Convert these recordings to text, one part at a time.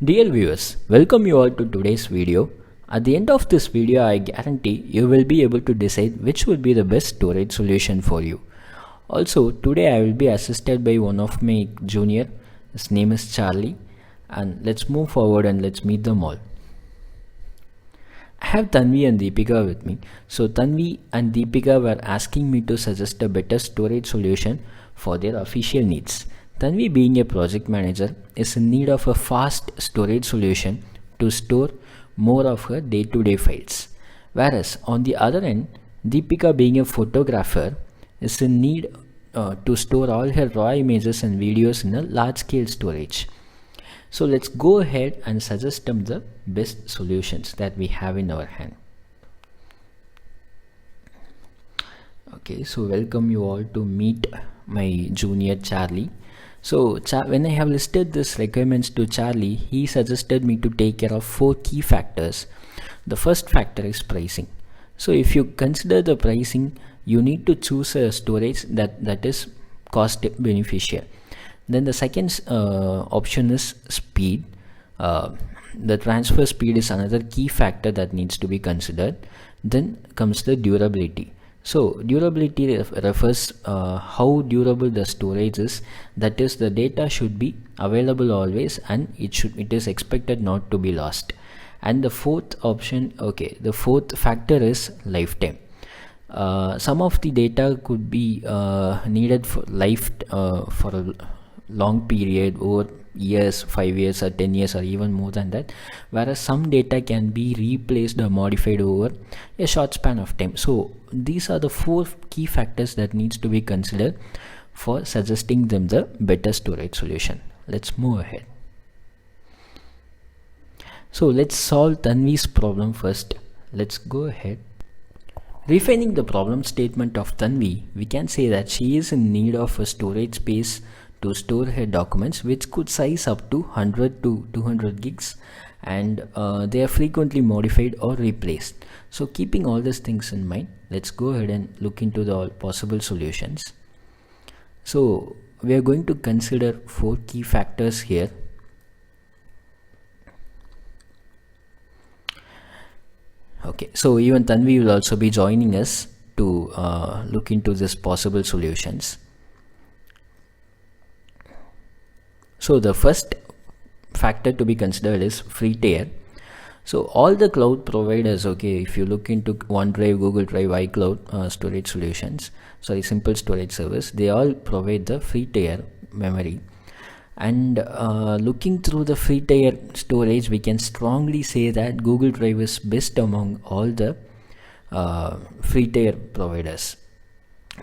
Dear viewers, welcome you all to today's video. At the end of this video, I guarantee you will be able to decide which will be the best storage solution for you. Also, today I will be assisted by one of my junior. His name is Charlie, and let's move forward and let's meet them all. I have Tanvi and Deepika with me. So Tanvi and Deepika were asking me to suggest a better storage solution for their official needs. Tanvi, being a project manager, is in need of a fast storage solution to store more of her day-to-day files. Whereas on the other end, Deepika, being a photographer, is in need to store all her raw images and videos in a large-scale storage. So let's go ahead and suggest them the best solutions that we have in our hand. Okay, so welcome you all to meet my junior Charlie. So when I have listed this requirements to Charlie, he suggested me to take care of 4 key factors. The first factor is pricing. So if you consider the pricing, you need to choose a storage that is cost beneficial. Then the second option is speed. The transfer speed is another key factor that needs to be considered. Then comes the durability. So durability refers how durable the storage is. That is, the data should be available always, and it is expected not to be lost. And the fourth factor is lifetime. Some of the data could be needed for for a long period, over years, 5 years or 10 years or even more than that, whereas some data can be replaced or modified over a short span of time. So these are the 4 key factors that needs to be considered for suggesting them the better storage solution. Let's move ahead. So let's solve Tanvi's problem first. Let's go ahead. Refining the problem statement of Tanvi, we can say that she is in need of a storage space to store her documents, which could size up to 100 to 200 gigs, and they are frequently modified or replaced. So keeping all these things in mind, let's go ahead and look into the all possible solutions. So we are going to consider 4 key factors here. Okay, so even Tanvi will also be joining us to look into this possible solutions. So the first factor to be considered is free tier. So all the cloud providers, okay, if you look into OneDrive, Google Drive, iCloud storage solutions, simple storage service, they all provide the free tier memory. And looking through the free tier storage, we can strongly say that Google Drive is best among all the free tier providers.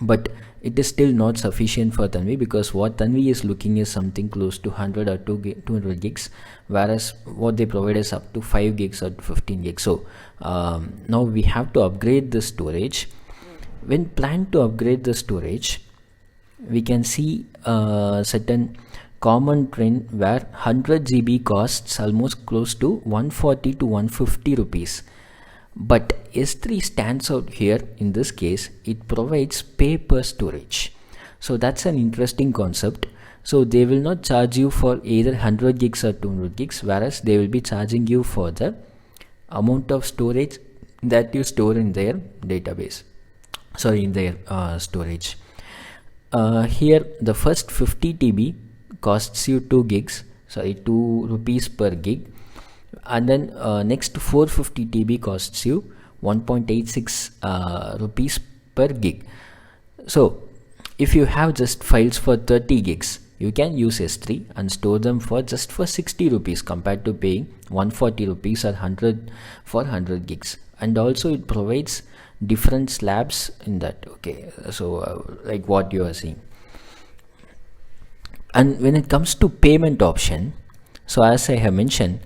But it is still not sufficient for Tanvi, because what Tanvi is looking is something close to 100 or 200 gigs, whereas what they provide is up to 5 gigs or 15 gigs. So now we have to upgrade the storage. When planned to upgrade the storage, we can see a certain common trend where 100 GB costs almost close to 140 to 150 rupees. But S3 stands out here. In this case, it provides pay per storage. So that's an interesting concept. So they will not charge you for either 100 gigs or 200 gigs, whereas they will be charging you for the amount of storage that you store in their database, in their storage. Here the first 50 TB costs you 2 rupees per gig, and then next 450 TB costs you 1.86 rupees per gig. So if you have just files for 30 gigs, you can use S3 and store them for 60 rupees compared to paying 140 rupees or 100 for 100 gigs. And also it provides different slabs in that. Okay, so like what you are seeing. And when it comes to payment option, so as I have mentioned,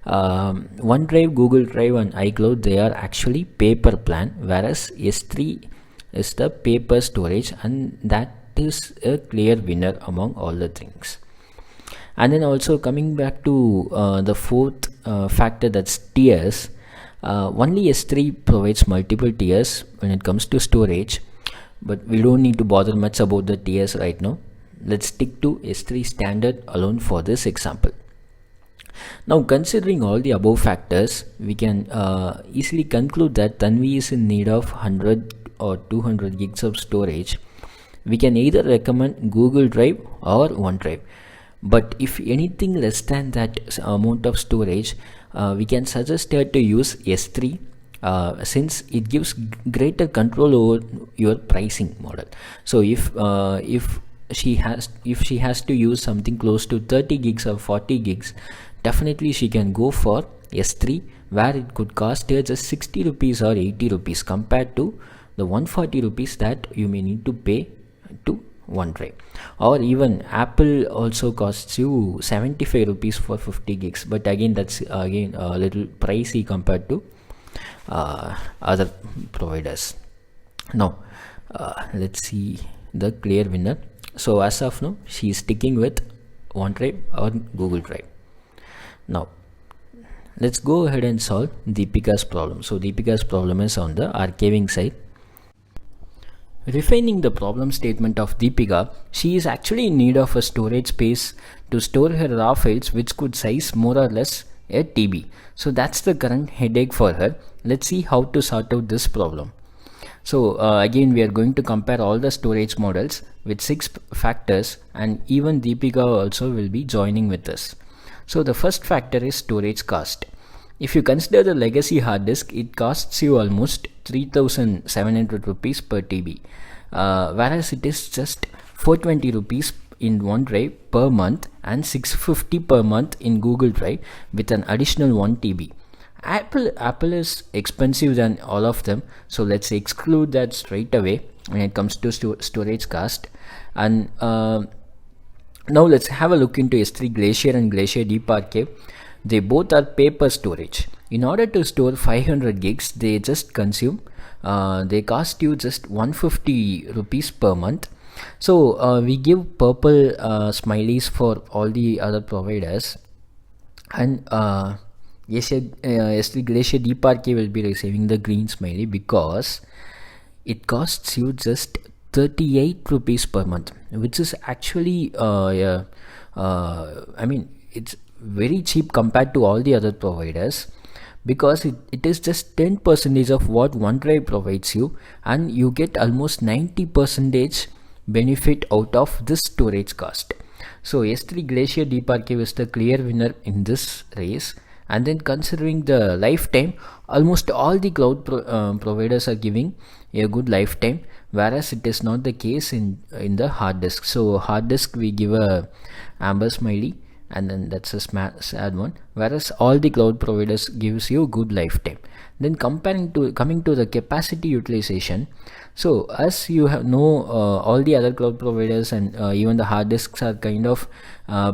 OneDrive, Google Drive and iCloud, they are actually pay per plan, whereas S3 is the pay per storage, and that is a clear winner among all the things. And then also coming back to the fourth factor, that's tiers. Only S3 provides multiple tiers when it comes to storage, but we don't need to bother much about the tiers right now. Let's stick to S3 standard alone for this example. Now, considering all the above factors, we can easily conclude that Tanvi is in need of 100 or 200 gigs of storage. We can either recommend Google Drive or OneDrive. But if anything less than that amount of storage, we can suggest her to use S3, since it gives greater control over your pricing model. So if she has to use something close to 30 gigs or 40 gigs, definitely she can go for S3, where it could cost her just 60 rupees or 80 rupees compared to the 140 rupees that you may need to pay to OneDrive. Or even Apple also costs you 75 rupees for 50 gigs, but again that's again a little pricey compared to other providers. Now let's see the clear winner. So as of now, she is sticking with OneDrive or Google Drive. Now let's go ahead and solve Deepika's problem. So Deepika's problem is on the archiving side. Refining the problem statement of Deepika, she is actually in need of a storage space to store her raw files, which could size more or less a TB. So that's the current headache for her. Let's see how to sort out this problem. So again, we are going to compare all the storage models with 6 factors, and even Deepika also will be joining with us. So the first factor is storage cost. If you consider the legacy hard disk, it costs you almost 3,700 rupees per TB, whereas it is just 420 rupees in OneDrive per month and 650 per month in Google Drive with an additional 1 TB. Apple is expensive than all of them, so let's exclude that straight away when it comes to storage cost. And now let's have a look into S3 Glacier and Glacier Deep Archive. They both are paper storage. In order to store 500 gigs, they just consume, they cost you just 150 rupees per month. So we give purple smileys for all the other providers, and S3 Glacier Deep Archive will be receiving the green smiley because it costs you just 38 rupees per month, which is actually I mean, it's very cheap compared to all the other providers, because it is just 10% of what OneDrive provides you, and you get almost 90% benefit out of this storage cost. So S3 Glacier Deep Archive is the clear winner in this race. And then considering the lifetime, almost all the cloud providers are giving a good lifetime, whereas it is not the case in the hard disk. So hard disk we give a amber smiley, and then that's a sad one, whereas all the cloud providers gives you good lifetime. Then coming to the capacity utilization, so as you know, all the other cloud providers and even the hard disks are kind of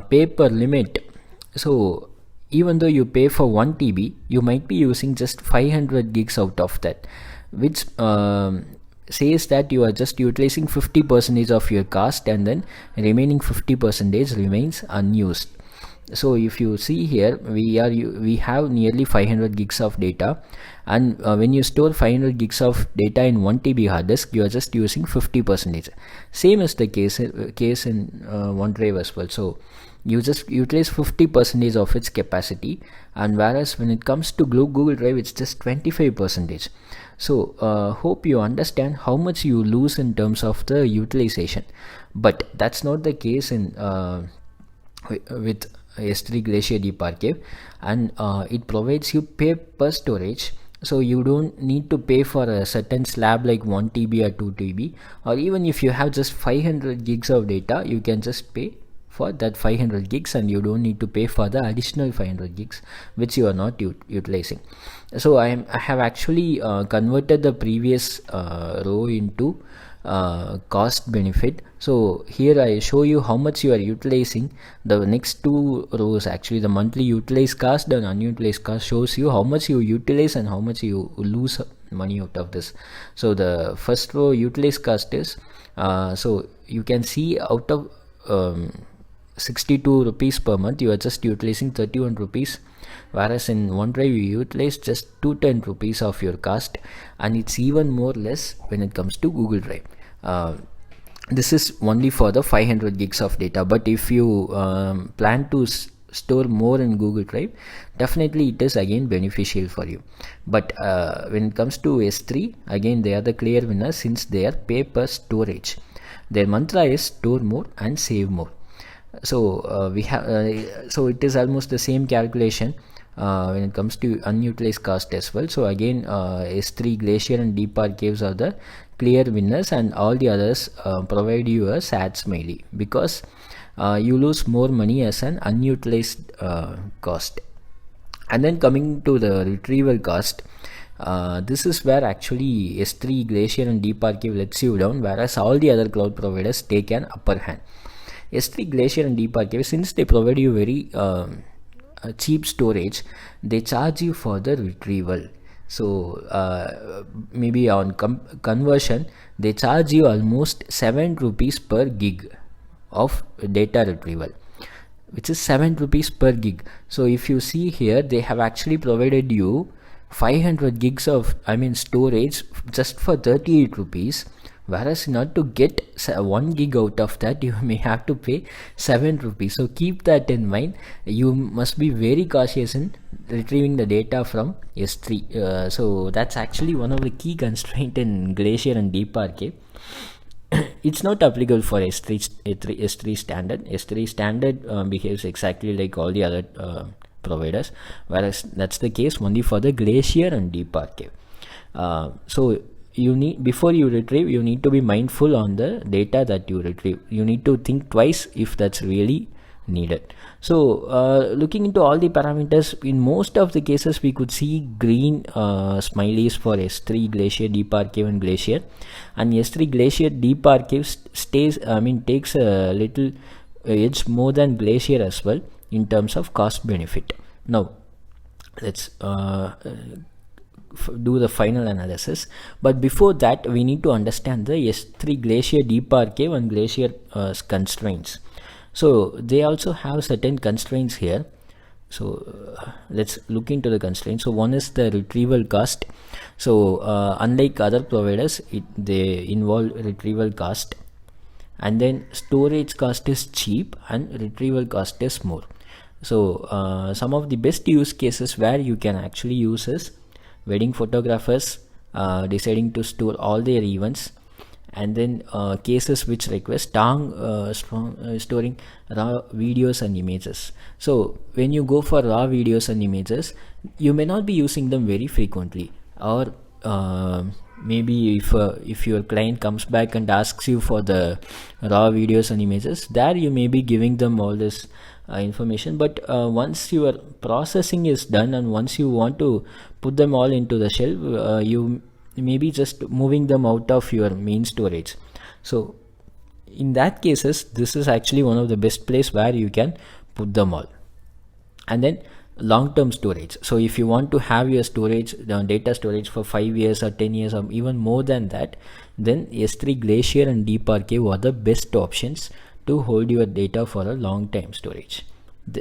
pay per limit. So even though you pay for 1 TB, you might be using just 500 gigs out of that, which says that you are just utilizing 50% of your cost, and then remaining 50% remains unused. So if you see here, we have nearly 500 gigs of data, and when you store 500 gigs of data in 1 TB hard disk, you are just using 50%. Same is the case in OneDrive as well. So you just utilize 50% of its capacity, and whereas when it comes to Google Drive, it's just 25%. So hope you understand how much you lose in terms of the utilization, but that's not the case in with S3 Glacier Deep Archive, and it provides you pay per storage. So you don't need to pay for a certain slab like 1 TB or 2 TB, or even if you have just 500 gigs of data, you can just pay for that 500 gigs, and you don't need to pay for the additional 500 gigs which you are not utilizing. So I have actually converted the previous row into cost benefit. So here I show you how much you are utilizing. The next 2 rows, actually the monthly utilized cost and unutilized cost, shows you how much you utilize and how much you lose money out of this. So the first row, utilized cost, is so you can see out of 62 rupees per month, you are just utilizing 31 rupees, whereas in OneDrive you utilize just 210 rupees of your cost, and it's even more less when it comes to Google Drive. This is only for the 500 gigs of data, but if you plan to store more in Google Drive, definitely it is again beneficial for you. But when it comes to S3, again they are the clear winners since they are pay per storage. Their mantra is store more and save more. So we have so it is almost the same calculation when it comes to unutilized cost as well. So again S3, Glacier and Deep Archives are the clear winners, and all the others provide you a sad smiley because you lose more money as an unutilized cost. And then coming to the retrieval cost, this is where actually S3, Glacier and Deep Archive lets you down, whereas all the other cloud providers take an upper hand. S3, Glacier and Deep Archive, since they provide you very cheap storage, they charge you for the retrieval. So maybe on conversion they charge you almost 7 rupees per gig of data retrieval, which is 7 rupees per gig. So if you see here, they have actually provided you 500 gigs of storage just for 38 rupees, whereas not to get 1 gig out of that you may have to pay 7 rupees. So keep that in mind. You must be very cautious in retrieving the data from S3. So that's actually one of the key constraints in Glacier and Deep Archive. It's not applicable for S3 standard. S3 standard behaves exactly like all the other providers, whereas that's the case only for the Glacier and Deep Archive. So you need, before you retrieve, you need to be mindful on the data that you retrieve. You need to think twice if that's really needed. So looking into all the parameters, in most of the cases we could see green smileys for S3, Glacier, Deep Archive and Glacier, and S3, Glacier, Deep Archive takes a little edge more than Glacier as well in terms of cost benefit. Now let's do the final analysis, but before that we need to understand the S3, Glacier, Deep Archive and Glacier constraints. So they also have certain constraints here. So let's look into the constraints. So one is the retrieval cost. So unlike other providers, they involve retrieval cost, and then storage cost is cheap and retrieval cost is more. So some of the best use cases where you can actually use is wedding photographers deciding to store all their events, and then cases which request storing raw videos and images. So when you go for raw videos and images, you may not be using them very frequently, or maybe if your client comes back and asks you for the raw videos and images, there you may be giving them all this information. But once your processing is done and once you want to put them all into the shelf, you maybe just moving them out of your main storage. So in that cases, this is actually one of the best place where you can put them all. And then long-term storage. So if you want to have your storage, data storage for 5 years or 10 years or even more than that, then S3, Glacier and Deep Archive are the best options to hold your data for a long time storage.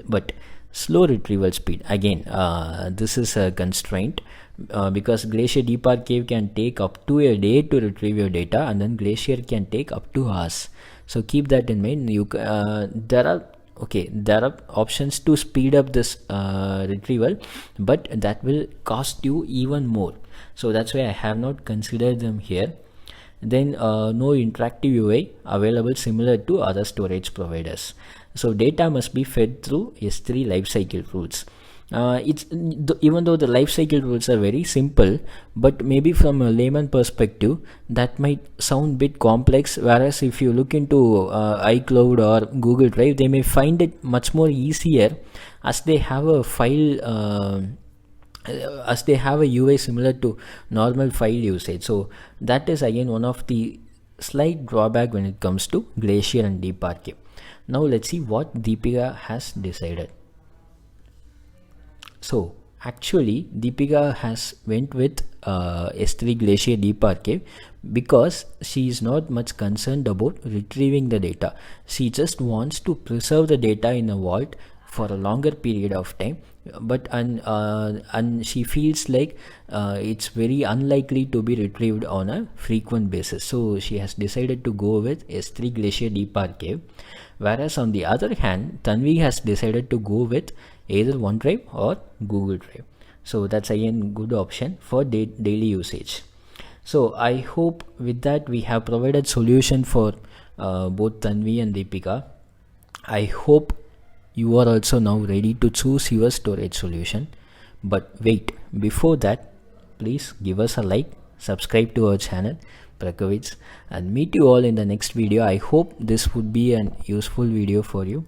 But slow retrieval speed, again this is a constraint, because Glacier, Deep Archive can take up to a day to retrieve your data, and then Glacier can take up to hours. So keep that in mind. There are options to speed up this retrieval, but that will cost you even more. So that's why I have not considered them here. Then no interactive UI available similar to other storage providers. So data must be fed through S3 lifecycle rules. Even though the lifecycle rules are very simple, but maybe from a layman perspective that might sound bit complex, whereas if you look into iCloud or Google Drive, they may find it much more easier, as they have a file as they have a UI similar to normal file usage. So that is again one of the slight drawback when it comes to Glacier and Deep Archive. Now let's see what Deepika has decided. So actually Deepika has went with S3, Glacier, Deep Archive because she is not much concerned about retrieving the data. She just wants to preserve the data in a vault for a longer period of time, but and she feels like it's very unlikely to be retrieved on a frequent basis. So she has decided to go with S3, Glacier, Deep Archive, Whereas on the other hand, Tanvi has decided to go with either OneDrive or Google Drive. So that's again good option for daily usage. So I hope with that we have provided solution for both Tanvi and Deepika. I hope you are also now ready to choose your storage solution. But wait, before that, please give us a like, subscribe to our channel PRAKAVIDS, and meet you all in the next video. I hope this would be an useful video for you.